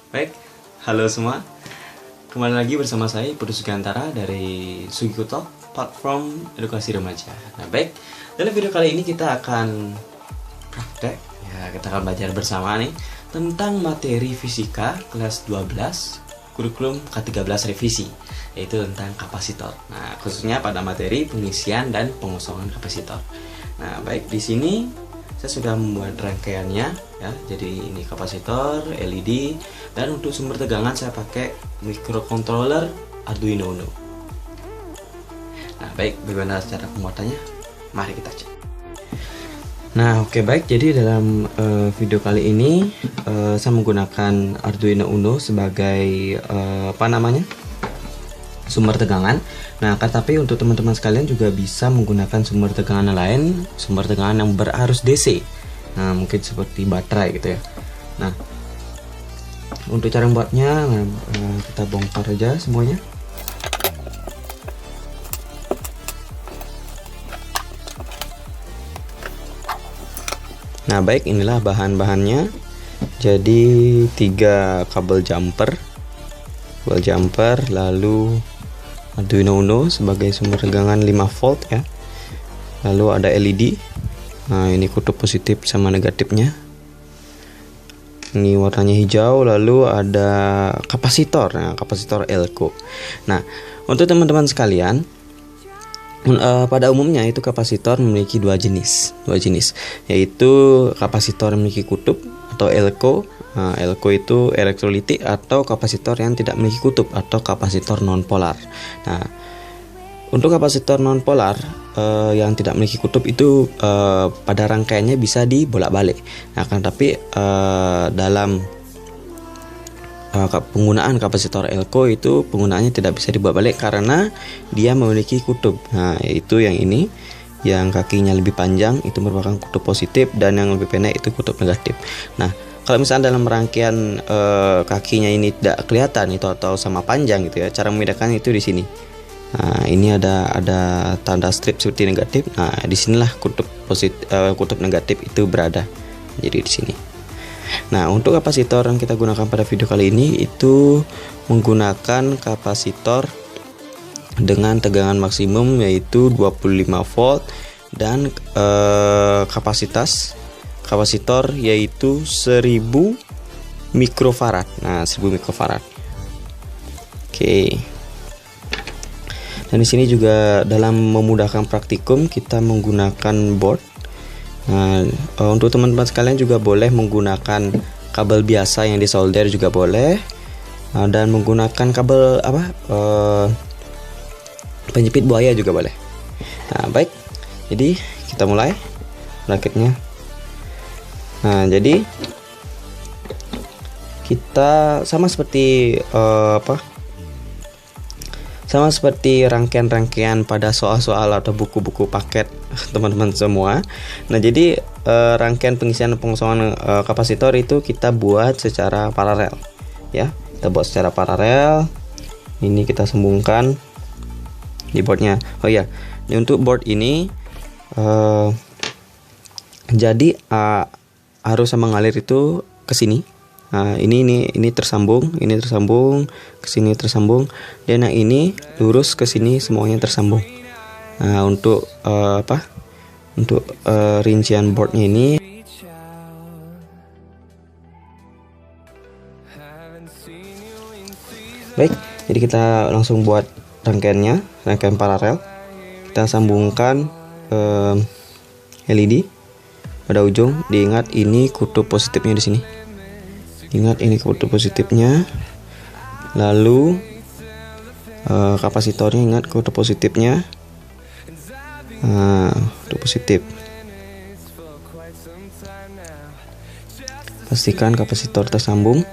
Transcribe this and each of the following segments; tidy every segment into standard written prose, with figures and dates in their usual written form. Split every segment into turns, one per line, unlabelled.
Baik, halo semua. Kembali lagi bersama saya Putu Sugantara dari Sugikuto, platform edukasi remaja. Nah, baik, dalam video kali ini kita akan praktek, ya kita akan belajar bersama nih tentang materi fisika kelas 12 kurikulum K13 revisi, yaitu tentang kapasitor. Nah, khususnya pada materi pengisian dan pengosongan kapasitor. Nah, baik, di sini saya sudah membuat rangkaiannya ya. Jadi ini kapasitor, LED, dan untuk sumber tegangan saya pakai microcontroller Arduino Uno. Nah, baik, bagaimana cara pembuatannya? Mari kita cek. Nah, oke, baik. Jadi dalam video kali ini saya menggunakan Arduino Uno sebagai sumber tegangan. Nah, tapi untuk teman-teman sekalian juga bisa menggunakan sumber tegangan lain, sumber tegangan yang berarus DC. Nah, mungkin seperti baterai gitu ya. Nah, untuk cara membuatnya, kita bongkar aja semuanya. Nah, baik, inilah bahan-bahannya. Jadi 3 kabel jumper, lalu Arduino Uno sebagai sumber tegangan 5 volt ya. Lalu ada LED. Nah, ini kutub positif sama negatifnya. Ini warnanya hijau. Lalu ada kapasitor. Nah, kapasitor elko. Nah, untuk teman-teman sekalian, pada umumnya itu kapasitor memiliki dua jenis, yaitu kapasitor yang memiliki kutub atau elko. Nah, elko itu elektrolitik, atau kapasitor yang tidak memiliki kutub atau kapasitor nonpolar. Nah, untuk kapasitor nonpolar yang tidak memiliki kutub itu pada rangkaiannya bisa dibolak-balik. Nah, tapi dalam penggunaan kapasitor elko itu penggunaannya tidak bisa dibolak-balik karena dia memiliki kutub. Nah, yaitu yang ini, yang kakinya lebih panjang itu merupakan kutub positif, dan yang lebih pendek itu kutub negatif. Nah, kalau misalnya dalam rangkaian kakinya ini tidak kelihatan itu atau sama panjang gitu ya, cara membedakan itu di sini. Nah, ini ada tanda strip seperti negatif. Nah, disinilah kutub positif, kutub negatif itu berada. Jadi di sini. Nah, untuk kapasitor yang kita gunakan pada video kali ini itu menggunakan kapasitor dengan tegangan maksimum yaitu 25 volt dan kapasitor yaitu 1000 mikrofarad. Nah, 1000 mikrofarad. Oke. Dan di sini juga dalam memudahkan praktikum kita menggunakan board. Nah, untuk teman-teman sekalian juga boleh menggunakan kabel biasa yang disolder juga boleh. Dan menggunakan kabel penjepit buaya juga boleh. Nah, baik. Jadi kita mulai rakitnya. Nah, jadi kita sama seperti rangkaian-rangkaian pada soal-soal atau buku-buku paket teman-teman semua. Nah, jadi rangkaian pengisian dan pengosongan kapasitor itu kita buat secara paralel ya. Kita buat secara paralel. Ini kita sambungkan di boardnya. Oh iya, untuk board ini jadi arus yang mengalir itu ke sini. Nah, ini tersambung, ke sini tersambung, dan yang ini lurus ke sini, semuanya tersambung. Nah, untuk rincian boardnya ini. Baik, jadi kita langsung buat rangkaian paralel. Kita sambungkan LED pada ujung. Diingat ini kutub positifnya di sini. Ingat ini kutub positifnya. Lalu kapasitornya, ingat kutub positifnya. Kutub positif. Pastikan kapasitor tersambung.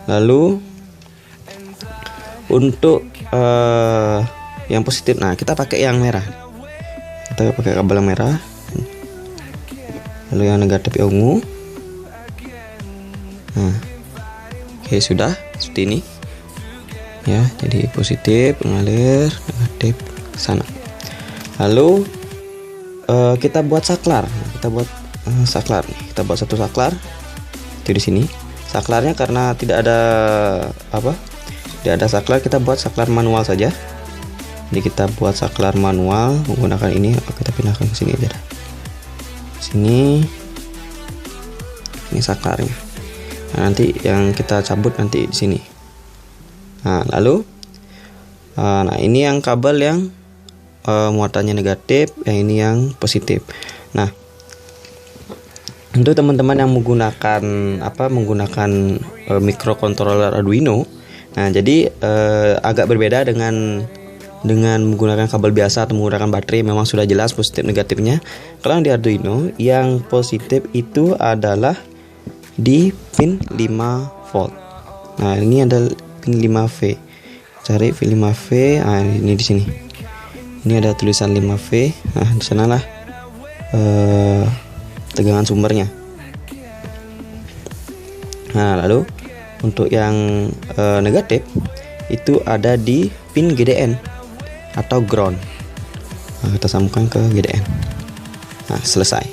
Lalu untuk yang positif, nah kita pakai yang merah. Kita pakai kabel yang merah. Lalu yang negatif yang ungu. Nah, oke, sudah seperti ini ya. Jadi positif mengalir, negatif ke sana. Lalu kita buat saklar. Kita buat satu saklar itu di sini. saklarnya karena tidak ada saklar, kita buat saklar manual saja. Jadi kita buat saklar manual menggunakan ini. Kita pindahkan ke sini aja. Sini, ini saklarnya. Nah, nanti yang kita cabut nanti di sini. Nah, lalu, nah ini yang kabel yang muatannya negatif, yang ini yang positif. Nah, untuk teman-teman yang menggunakan microcontroller Arduino, nah jadi agak berbeda dengan menggunakan kabel biasa atau menggunakan baterai. Memang sudah jelas positif negatifnya. Kalau di Arduino yang positif itu adalah di pin 5 volt. Nah, ini ada pin 5V. Cari pin 5V. Nah, ini di sini. Ini ada tulisan 5V. Nah, di sanalah tegangan sumbernya. Nah, lalu untuk yang negatif itu ada di pin GDN atau ground. Nah, kita sambungkan ke GDN. Nah, selesai.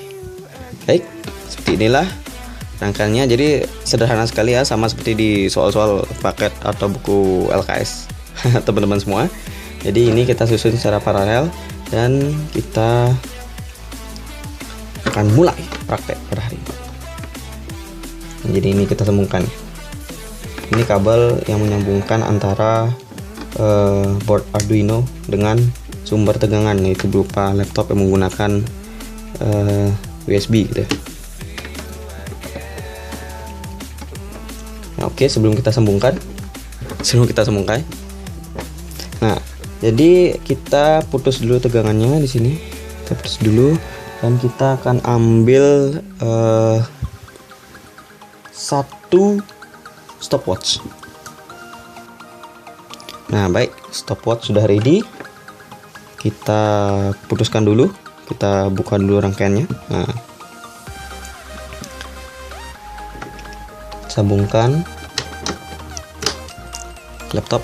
Baik, seperti inilah rangkaiannya. Jadi sederhana sekali ya, sama seperti di soal-soal paket atau buku LKS teman-teman semua. Jadi ini kita susun secara paralel dan kita akan mulai praktek pada hari ini. Jadi ini kita sambungkan. Ini kabel yang menyambungkan antara board Arduino dengan sumber tegangan, yaitu berupa laptop yang menggunakan USB gitu ya. Nah, oke, sebelum kita sambungkan, nah jadi kita putus dulu tegangannya di sini. Kita putus dulu dan kita akan ambil satu stopwatch. Nah, baik, stopwatch sudah ready. Kita putuskan dulu, kita buka dulu rangkaiannya. Nah, sambungkan laptop.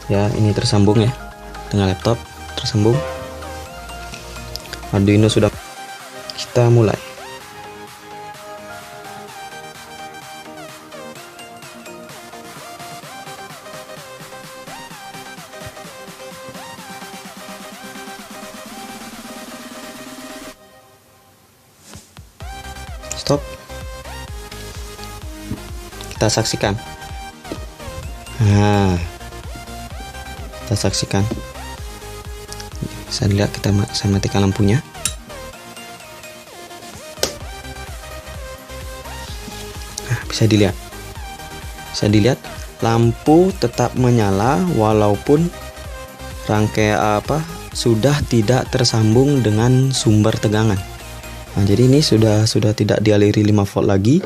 Ya, ini tersambung ya dengan laptop, tersambung. Arduino sudah. Kita mulai. Stop. Kita saksikan. Nah, kita saksikan. Saya lihat, saya matikan lampunya. Nah, bisa dilihat lampu tetap menyala walaupun rangkaian sudah tidak tersambung dengan sumber tegangan. Nah, jadi ini sudah tidak dialiri 5 volt lagi.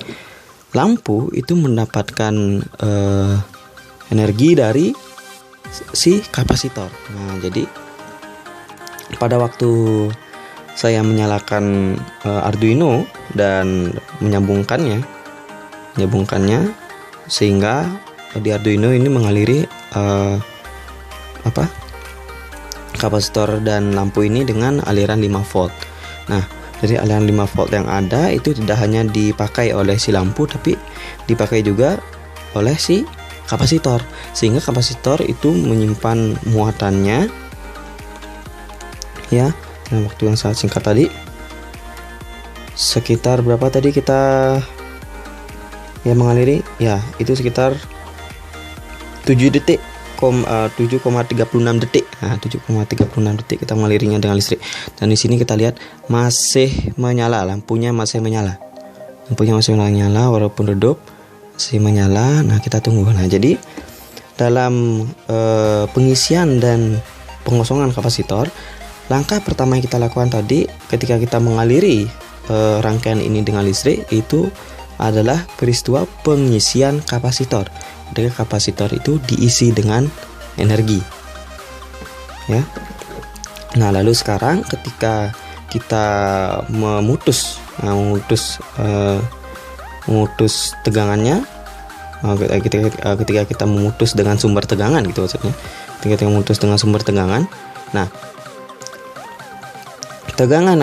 Lampu itu mendapatkan energi dari si kapasitor. Nah, jadi pada waktu saya menyalakan Arduino dan menyambungkannya sehingga di Arduino ini mengaliri kapasitor dan lampu ini dengan aliran 5 volt. Nah, dari aliran 5 volt yang ada itu tidak hanya dipakai oleh si lampu, tapi dipakai juga oleh si kapasitor, sehingga kapasitor itu menyimpan muatannya ya dalam waktu yang sangat singkat tadi. Sekitar berapa tadi kita ya mengaliri? Ya, itu sekitar 7 detik 7,36 detik. Nah, 7,36 detik kita mengalirinya dengan listrik. Dan di sini kita lihat masih menyala, lampunya masih menyala. Walaupun redup masih menyala. Nah, kita tunggu. Nah, jadi dalam pengisian dan pengosongan kapasitor, langkah pertama yang kita lakukan tadi ketika kita mengaliri rangkaian ini dengan listrik itu adalah peristiwa pengisian kapasitor. Ketika kapasitor itu diisi dengan energi ya. Nah, lalu sekarang ketika kita memutus tegangannya, ketika kita memutus dengan sumber tegangan gitu maksudnya, ketika kita memutus dengan sumber tegangan, nah
tegangan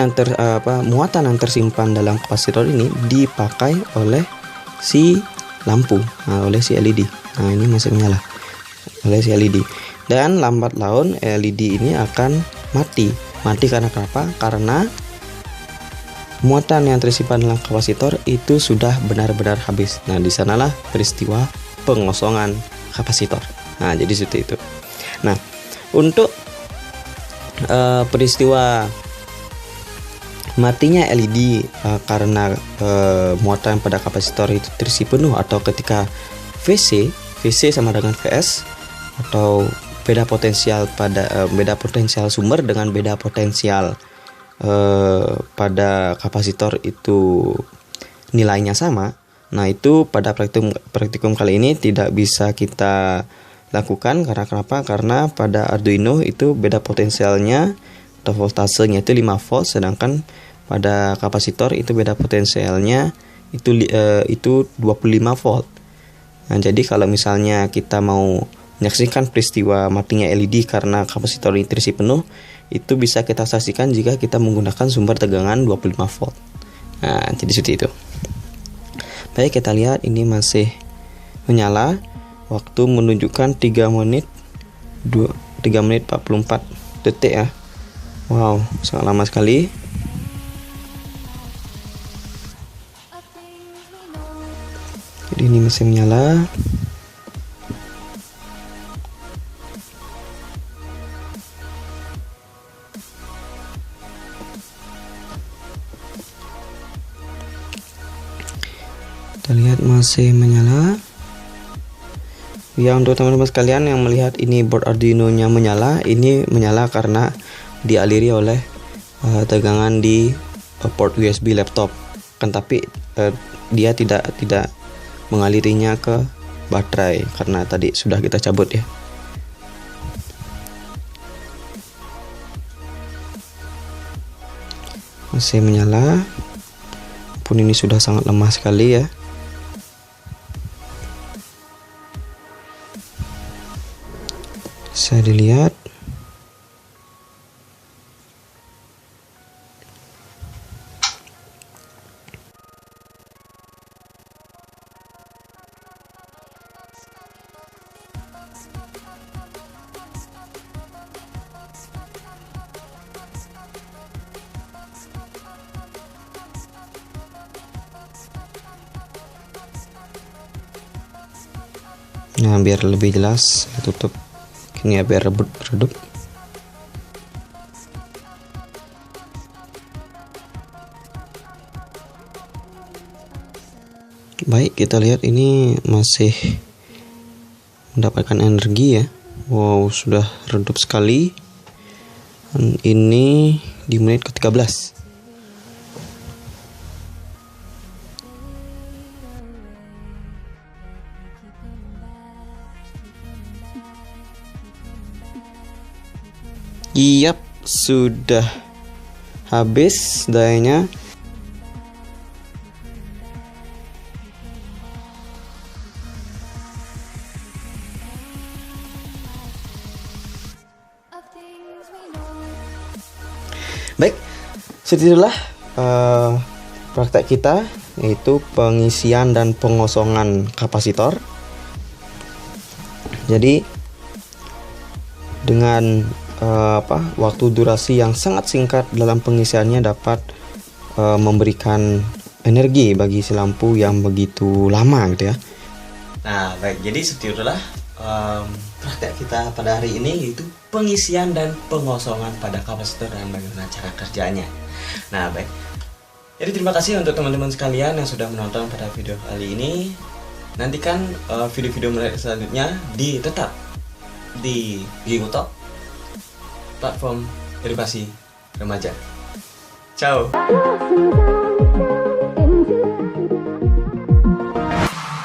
muatan yang tersimpan dalam kapasitor ini dipakai oleh si lampu, oleh si LED. Nah, ini masih menyala oleh si LED. Dan lambat laun LED ini akan mati. Mati karena kenapa? Karena muatan yang tersimpan dalam kapasitor itu sudah benar-benar habis. Nah, di sanalah peristiwa pengosongan kapasitor. Nah, jadi seperti itu. Nah, untuk peristiwa matinya LED karena muatan pada kapasitor itu terisi penuh, atau ketika VC sama dengan VS, atau beda potensial sumber dengan beda potensial pada kapasitor itu nilainya sama. Nah, itu pada praktikum kali ini tidak bisa kita lakukan. Karena kenapa? Karena pada Arduino itu beda potensialnya atau voltasenya itu 5 volt, sedangkan pada kapasitor itu beda potensialnya itu 25 volt. Nah, jadi kalau misalnya kita mau menyaksikan peristiwa matinya LED karena kapasitor ini terisi penuh, itu bisa kita saksikan jika kita menggunakan sumber tegangan 25 volt. Nah, jadi seperti itu. Baik, kita lihat ini masih menyala. Waktu menunjukkan 3 menit 44 detik ya. Wow, sangat lama sekali. Jadi ini masih menyala. Kita lihat masih menyala. Ya, untuk teman-teman sekalian yang melihat ini board Arduino-nya menyala, ini menyala karena dialiri oleh tegangan di port USB laptop. Kan tapi dia tidak mengalirinya ke baterai karena tadi sudah kita cabut ya. Masih menyala. Pun ini sudah sangat lemah sekali ya. Bisa dilihat. Nah, biar lebih jelas saya tutup ini ya, biar redup. Baik, kita lihat ini masih mendapatkan energi ya. Wow, sudah redup sekali. Dan ini di menit ke-13. Yap, sudah habis dayanya. Baik, seperti itulah praktek kita, yaitu pengisian dan pengosongan kapasitor. Jadi dengan waktu durasi yang sangat singkat dalam pengisiannya dapat memberikan energi bagi si lampu yang begitu lama gitu ya.
Nah, baik, jadi seperti itulah praktek kita pada hari ini, yaitu pengisian dan pengosongan pada kapasitor dan bagaimana cara kerjanya. Nah, baik, jadi terima kasih untuk teman-teman sekalian yang sudah menonton pada video kali ini. Nantikan video-video menarik selanjutnya tetap di Gigotalk, platform edukasi remaja. Ciao.